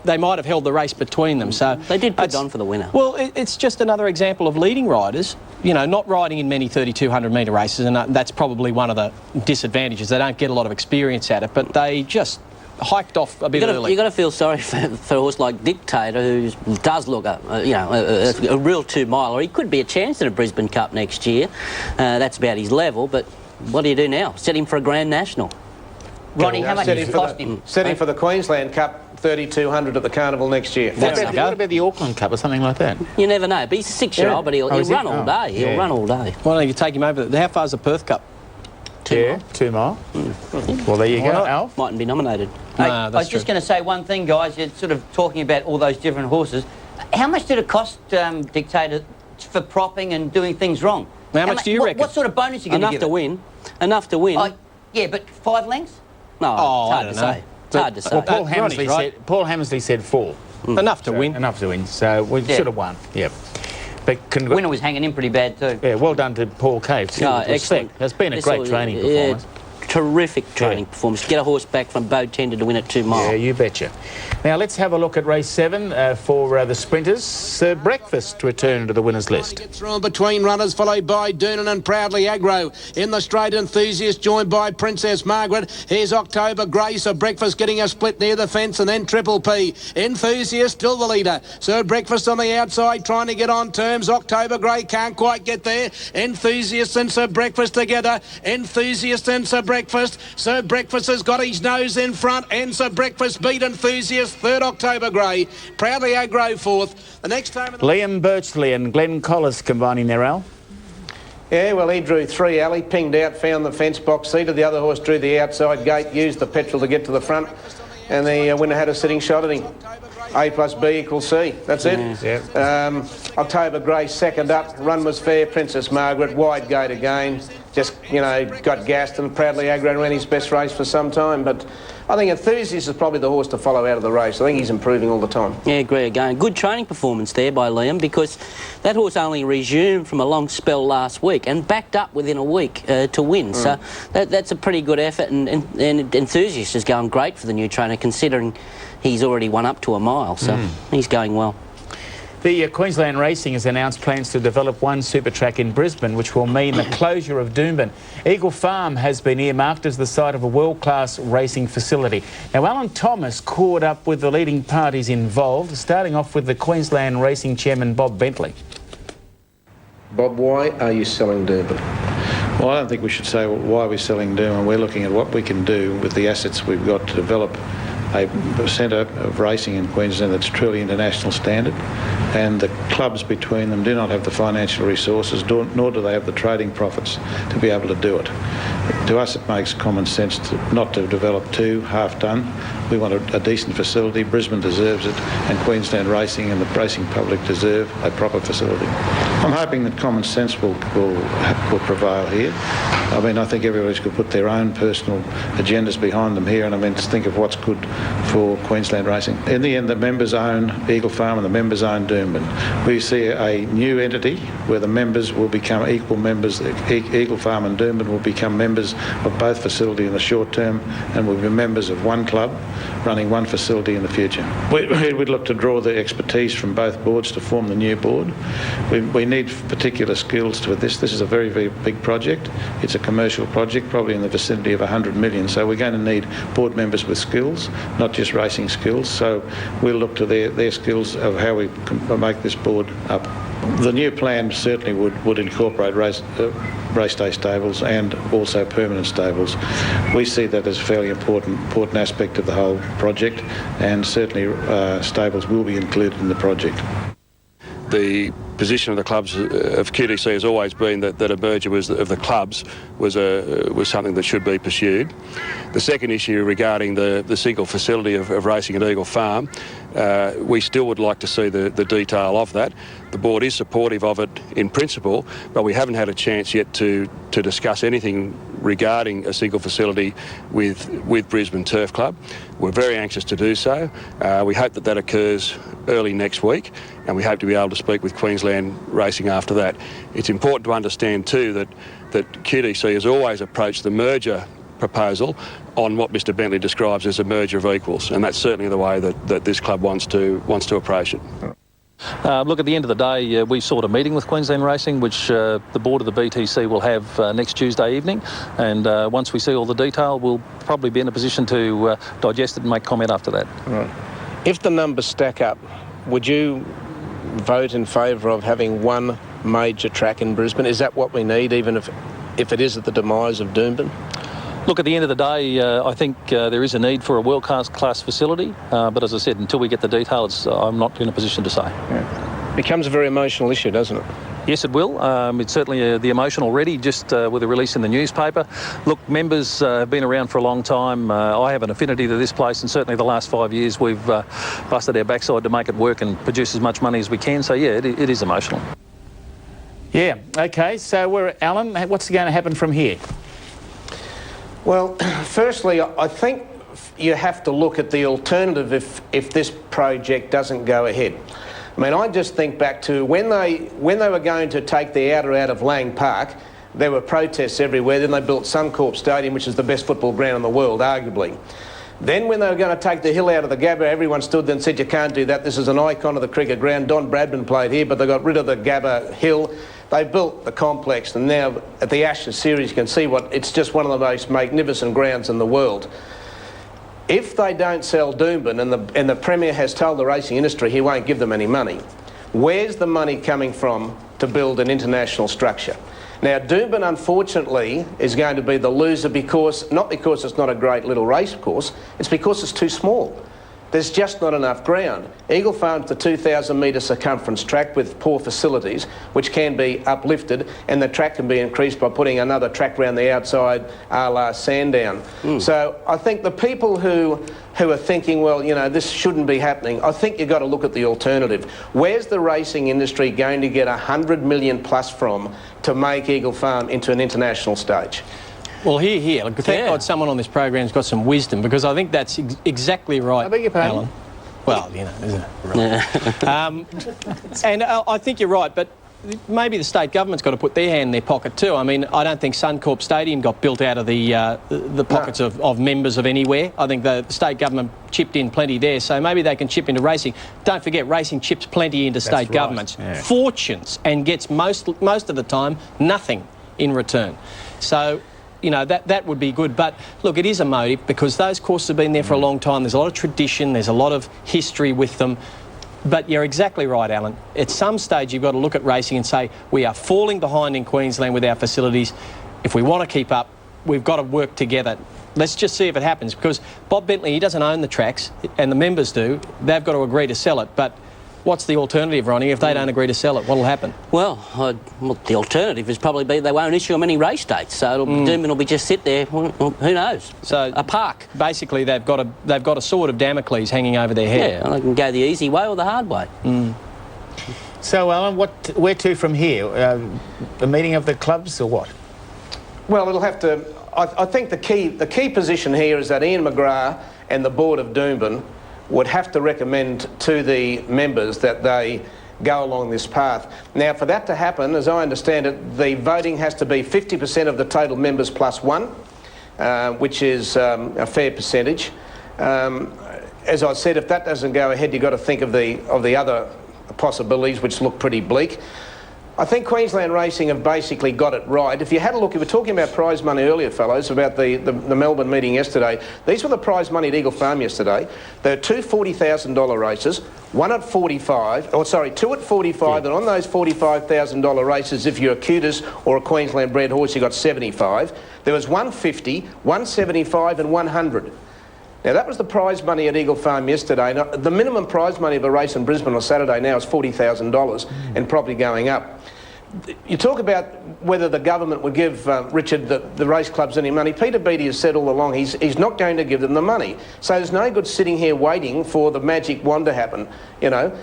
they might have held the race between them. So they did put on for the winner. Well, it's just another example of leading riders, you know, not riding in many 3,200 metre races, and that's probably one of the disadvantages. They don't get a lot of experience at it, but they just hiked off a bit early. You've got to feel sorry for a horse like Dictator, who does look a real 2 miler. He could be a chance in a Brisbane Cup next year. That's about his level, but what do you do now? Set him for a Grand National. Ronnie, how much does it cost him? Set him for the Queensland Cup 3,200 at the Carnival next year. What about the Auckland Cup or something like that? You never know. But he's a 6-year-old, but he'll run all day. He'll run all day. Why don't you take him over? How far's the Perth Cup? 2 mile. Well, there you go, Alf. Mightn't be nominated. I was just going to say one thing, guys. You're sort of talking about all those different horses. How much did it cost Dictator for propping and doing things wrong? How much do you reckon? What sort of bonus are you going to give? Enough to win. Yeah, but 5 lengths? No, it's hard to say. It's hard to say. Well, Paul Hammersley said 4. Enough to win. Enough to win. So we should have won. Yep. But winner was hanging in pretty bad too. Yeah, well done to Paul Cave. Excellent. It's been a great training performance. Terrific training performance. Get a horse back from Bow Tender to win at 2 mile. Yeah, you betcha. Now let's have a look at race 7 for the sprinters. Sir Breakfast returned to the winners list. Gets through between runners, followed by Doonen and Proudly Aggro. In the straight, Enthusiast joined by Princess Margaret. Here's October Grey. Sir Breakfast getting a split near the fence, and then Triple P. Enthusiast still the leader. Sir Breakfast on the outside trying to get on terms. October Grey can't quite get there. Enthusiast and Sir Breakfast together. Enthusiast and Sir Breakfast. Sir Breakfast has got his nose in front, and Sir Breakfast beat Enthusiast. Third, October Grey. Proudly Aggro fourth. The next time... Liam Birchley and Glenn Collis combining their Al. Yeah, well, he drew 3, Al. He pinged out, found the fence box seated. The other horse drew the outside gate, used the petrol to get to the front, and the winner had a sitting shot at him. A plus B equals C. That's it. Yeah. October Grey second up. Run was fair. Princess Margaret wide gate again. Just, you know, got gassed, and Proudly Aggro ran his best race for some time. But I think Enthusiast is probably the horse to follow out of the race. I think he's improving all the time. Yeah, agree again. Good training performance there by Liam, because that horse only resumed from a long spell last week and backed up within a week to win. So that's a pretty good effort, and Enthusiast is going great for the new trainer, considering he's already won up to a mile. So he's going well. The Queensland Racing has announced plans to develop one super track in Brisbane, which will mean the closure of Doomben. Eagle Farm has been earmarked as the site of a world-class racing facility. Now, Alan Thomas caught up with the leading parties involved, starting off with the Queensland Racing Chairman Bob Bentley. Bob, why are you selling Doomben? Well, I don't think we should say why we're selling Doomben. We're looking at what we can do with the assets we've got to develop a centre of racing in Queensland that's truly international standard, and the clubs between them do not have the financial resources, nor do they have the trading profits to be able to do it. To us, it makes common sense not to develop two half-done. We want a decent facility. Brisbane deserves it, and Queensland Racing and the racing public deserve a proper facility. I'm hoping that common sense will prevail here. I mean, I think everybody's could put their own personal agendas behind them here, and I mean, to think of what's good for Queensland Racing. In the end, the members own Eagle Farm and the members own Doomben. We see a new entity where the members will become equal members. Eagle Farm and Doomben will become members of both facilities in the short term, and will be members of one club running one facility in the future. We'd look to draw the expertise from both boards to form the new board. We need particular skills to this. This is a very, very big project. It's a commercial project, probably in the vicinity of 100 million. So we're going to need board members with skills, not just racing skills. So we'll look to their skills of how we can make this board up. The new plan certainly would incorporate race day stables and also permanent stables. We see that as a fairly important aspect of the whole project, and certainly stables will be included in the project. The position of the clubs of QTC has always been that a merger of the clubs was something that should be pursued. The second issue regarding the single facility of racing at Eagle Farm, we still would like to see the detail of that. The board is supportive of it in principle, but we haven't had a chance yet to discuss anything regarding a single facility with Brisbane Turf Club. We're very anxious to do so. We hope that occurs early next week, and we hope to be able to speak with Queensland Racing after that. It's important to understand too that QTC has always approached the merger proposal on what Mr Bentley describes as a merger of equals, and that's certainly the way that this club wants to approach it. Look, at the end of the day, we sought a meeting with Queensland Racing, which the board of the BTC will have next Tuesday evening, and once we see all the detail, we'll probably be in a position to digest it and make comment after that. Right. If the numbers stack up, would you vote in favour of having one major track in Brisbane? Is that what we need, even if it is at the demise of Doomben? Look, at the end of the day, I think there is a need for a world-class facility, but as I said, until we get the details, I'm not in a position to say. Yeah. Becomes a very emotional issue, doesn't it? Yes, it will. It's certainly the emotion already, just with the release in the newspaper. Look, members have been around for a long time. I have an affinity to this place, and certainly the last 5 years we've busted our backside to make it work and produce as much money as we can. So, yeah, it is emotional. Yeah, OK, so Alan, what's going to happen from here? Well, firstly, I think you have to look at the alternative if this project doesn't go ahead. I mean, I just think back to when they were going to take the outer out of Lang Park, there were protests everywhere. Then they built Suncorp Stadium, which is the best football ground in the world, arguably. Then when they were going to take the hill out of the Gabba, everyone stood there and said, you can't do that. This is an icon of the cricket ground. Don Bradman played here, but they got rid of the Gabba hill. They built the complex, and now at the Ashes series you can see it's just one of the most magnificent grounds in the world. If they don't sell Doomben, and the Premier has told the racing industry he won't give them any money, where's the money coming from to build an international structure? Now, Doomben, unfortunately, is going to be the loser not because it's not a great little race course, it's because it's too small. There's just not enough ground. Eagle Farm's the 2,000 metre circumference track with poor facilities, which can be uplifted, and the track can be increased by putting another track around the outside, a la Sandown. So I think the people who are thinking, well, you know, this shouldn't be happening, I think you've got to look at the alternative. Where's the racing industry going to get 100 million plus from to make Eagle Farm into an international stage? Well, here. Thank God someone on this program's got some wisdom, because I think that's exactly right, I beg your pardon? Alan. Well, you know, isn't it? Right. And I think you're right, but maybe the state government's got to put their hand in their pocket too. I mean, I don't think Suncorp Stadium got built out of the pockets of members of anywhere. I think the state government chipped in plenty there, so maybe they can chip into racing. Don't forget, racing chips plenty into state governments. Yeah. Fortunes, and gets most of the time nothing in return. So, you know, that would be good. But look, it is a motive because those courses have been there for a long time. There's a lot of tradition, there's a lot of history with them. But you're exactly right, Alan. At some stage, you've got to look at racing and say, we are falling behind in Queensland with our facilities. If we want to keep up, we've got to work together. Let's just see if it happens, because Bob Bentley, he doesn't own the tracks, and the members do. They've got to agree to sell it. But what's the alternative, Ronnie, if they don't agree to sell it? What'll happen? Well, the alternative is probably they won't issue them any race dates, so Doomben will be just sit there. Well, who knows? So a park. Basically, they've got a sword of Damocles hanging over their head. Yeah, they can go the easy way or the hard way. So, Alan, where to from here? A meeting of the clubs or what? Well, it'll have to. I think the key position here is that Ian McGrath and the board of Doomben would have to recommend to the members that they go along this path. Now, for that to happen, as I understand it, the voting has to be 50% of the total members plus one, which is a fair percentage. As I said, if that doesn't go ahead, you've got to think of the other possibilities, which look pretty bleak. I think Queensland Racing have basically got it right. If you had a look, you were talking about prize money earlier, fellows, about the Melbourne meeting yesterday. These were the prize money at Eagle Farm yesterday. There were two $40,000 races, two at 45, and on those $45,000 races, if you're a Cutis or a Queensland bred horse, you got 75. There was 150, 175 and 100. Now, that was the prize money at Eagle Farm yesterday. Now, the minimum prize money of a race in Brisbane on Saturday now is $40,000 and probably going up. You talk about whether the government would give Richard, the race clubs, any money. Peter Beattie has said all along he's not going to give them the money. So there's no good sitting here waiting for the magic wand to happen. You know,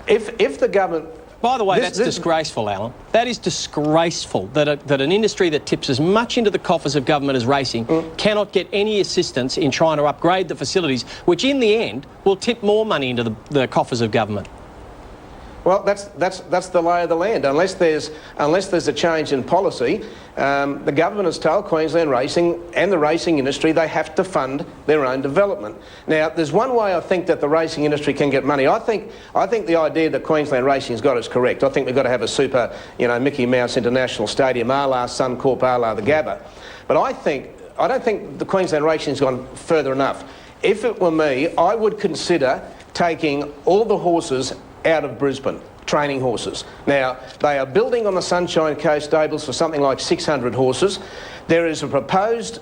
if the government... By the way, that's disgraceful, Alan. That is disgraceful that an industry that tips as much into the coffers of government as racing cannot get any assistance in trying to upgrade the facilities, which in the end will tip more money into the coffers of government. Well, that's the lay of the land. Unless there's a change in policy, the government has told Queensland Racing and the racing industry they have to fund their own development. Now, there's one way I think that the racing industry can get money. I think the idea that Queensland Racing's got is correct. I think we've got to have a super, Mickey Mouse International Stadium, a la Suncorp, a la the Gabba. But I don't think the Queensland Racing's gone further enough. If it were me, I would consider taking all the horses out of Brisbane, training horses. Now, they are building on the Sunshine Coast stables for something like 600 horses. There is a proposed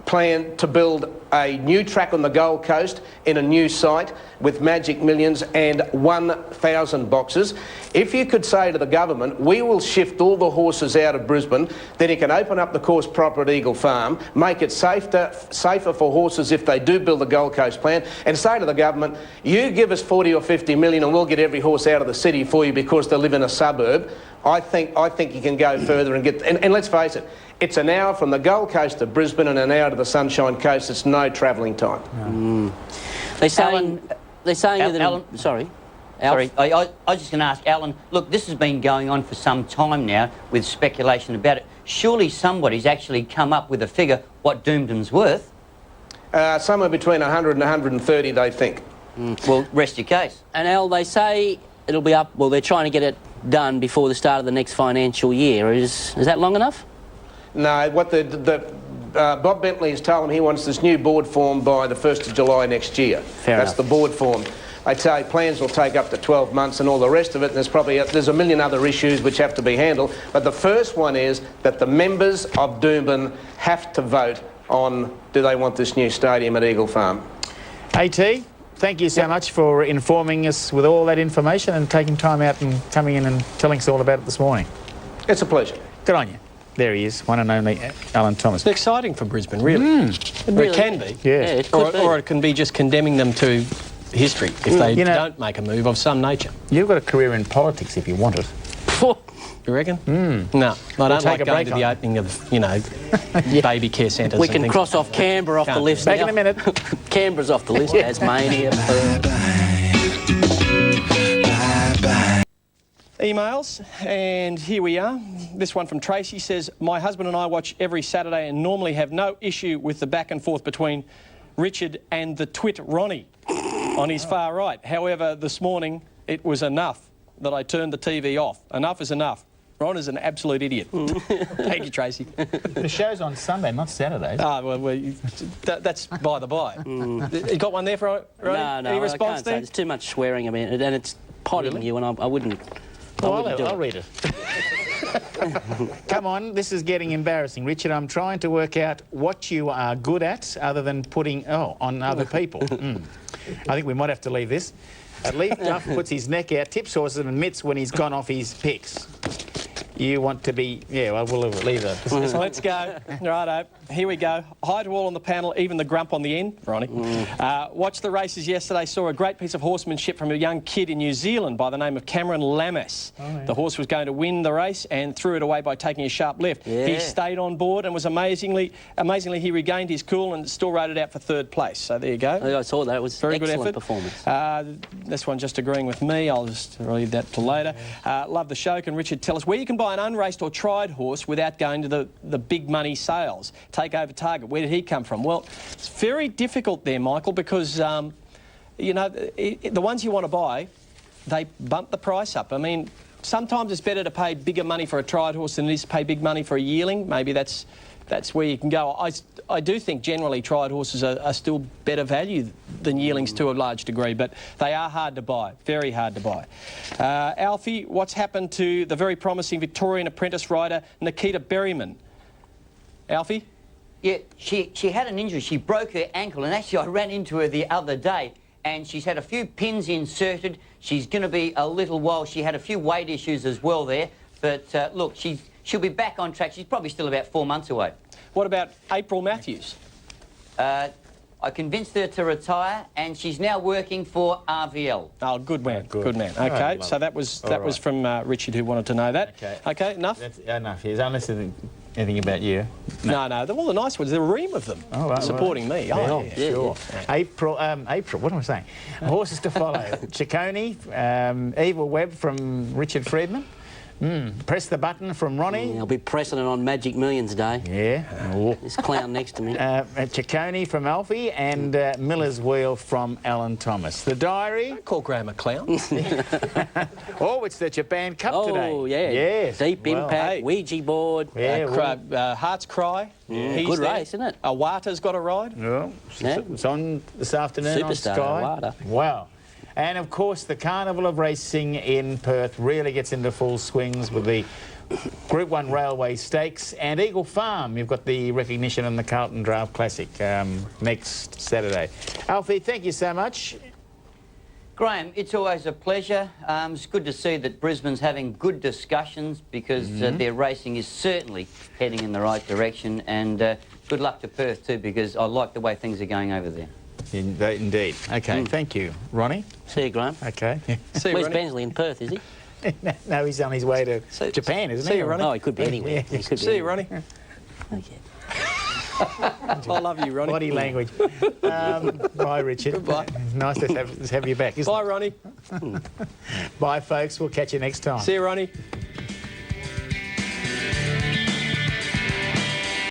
plan to build a new track on the Gold Coast in a new site with Magic Millions and 1,000 boxes. If you could say to the government, we will shift all the horses out of Brisbane, then you can open up the course proper at Eagle Farm, make it safer for horses if they do build the Gold Coast plan, and say to the government, you give us 40 or 50 million and we'll get every horse out of the city for you because they live in a suburb. I think you can go further and get... And let's face it, it's an hour from the Gold Coast to Brisbane and an hour to the Sunshine Coast. It's no travelling time. They're saying Alan, sorry. Sorry, I was just going to ask Alan, look, this has been going on for some time now with speculation about it. Surely somebody's actually come up with a figure what Doomben's worth? Somewhere between 100 and 130, they think. Well, rest your case. And Al, they say it'll be up, well, they're trying to get it done before the start of the next financial year. Is that long enough? No, what Bob Bentley has told him he wants this new board formed by the 1st of July next year. That's the board formed. I'd say plans will take up to 12 months and all the rest of it, and there's a million other issues which have to be handled. But the first one is that the members of Doomben have to vote on do they want this new stadium at Eagle Farm. AT, thank you so much for informing us with all that information and taking time out and coming in and telling us all about it this morning. It's a pleasure. Good on you. There he is, one and only Alan Thomas. It's exciting for Brisbane, really. It can be. Yeah. Or it can be just condemning them to history if they don't make a move of some nature. You've got a career in politics if you want it. You reckon? No, I don't like going to the opening of, baby care centres. We can cross off Canberra off the list Back in a minute. Canberra's off the list, Tasmania. emails, and here we are. This one from Tracy says, my husband and I watch every Saturday and normally have no issue with the back and forth between Richard and the twit Ronnie on his far right. However, this morning it was enough that I turned the TV off. Enough is enough. Ron is an absolute idiot. Thank you, Tracy. The show's on Sunday, not Saturday. Well, that's by the by. You got one there for Ronnie? No, Any response I can't say. there? There's too much swearing about it, and it's potting you, and I wouldn't. I'll read it. Come on, this is getting embarrassing. Richard, I'm trying to work out what you are good at other than putting on other people. I think we might have to leave this. At least Duff puts his neck out, tips horses and admits when he's gone off his picks. You want to be... Yeah, well, we'll leave it. So let's go. Righto. Here we go. Hi to all on the panel, even the grump on the end, Ronnie. Watched the races yesterday, saw a great piece of horsemanship from a young kid in New Zealand by the name of Cameron Lammas. The horse was going to win the race and threw it away by taking a sharp left. Yeah. He stayed on board and was amazingly he regained his cool and still rode it out for third place. So there you go. I saw that. It was very good effort. Performance. This one just agreeing with me. I'll just leave that till later. Love the show. Can Richard tell us where you can buy an unraced or tried horse without going to the big money sales? Take over Target. Where did he come from? Well, it's very difficult there, Michael, because, you know, the ones you want to buy, they bump the price up. I mean, sometimes it's better to pay bigger money for a tried horse than it is to pay big money for a yearling. Maybe that's where you can go. I do think generally tried horses are still better value than yearlings to a large degree, but they are hard to buy, very hard to buy. Alfie, what's happened to the very promising Victorian apprentice rider Nikita Berryman? Alfie? Yeah, she had an injury. She broke her ankle, and actually I ran into her the other day, and she's had a few pins inserted. She's going to be a little while. She had a few weight issues as well there, but look, she'll be back on track. She's probably still about 4 months away. What about April Matthews? I convinced her to retire, and she's now working for RVL. Oh, good man, good man. Okay, so that was from Richard, who wanted to know that. Okay, enough? That's enough, yes, unless there's anything about you. No, all the nice ones, there are a ream of them supporting me. Oh, yeah, sure. Yeah. April, what am I saying? Horses to follow. Ciccone, Evil Web from Richard Freedman. Press the button from Ronnie. I'll be pressing it on Magic Millions Day. Yeah. This clown next to me. Ciccone from Alfie and Miller's Wheel from Alan Thomas. The diary. Don't call Graham a clown. It's the Japan Cup today. Oh, yeah. Yes. Deep Impact, Ouija board. Yeah, Hearts Cry. Good race, isn't it? Awata's got a ride. Yeah. It's on this afternoon Superstar, on Sky. Awata. Wow. And, of course, the Carnival of Racing in Perth really gets into full swings with the Group 1 Railway Stakes and Eagle Farm. You've got the recognition in the Carlton Draft Classic next Saturday. Alfie, thank you so much. Graham, it's always a pleasure. It's good to see that Brisbane's having good discussions because their racing is certainly heading in the right direction, and good luck to Perth too, because I like the way things are going over there. Indeed. Okay, thank you. Ronnie? See you, Graham. Okay. See you, Where's Ronnie? Bensley in Perth, is he? No, he's on his way to Japan, isn't he? See you, Ronnie. Oh, he could be anywhere. He could be See you, anywhere. Ronnie. I love you, Ronnie. Body language. Bye, Richard. Goodbye. Nice to have you back, isn't Bye, Ronnie. it? Bye, folks. We'll catch you next time. See you, Ronnie.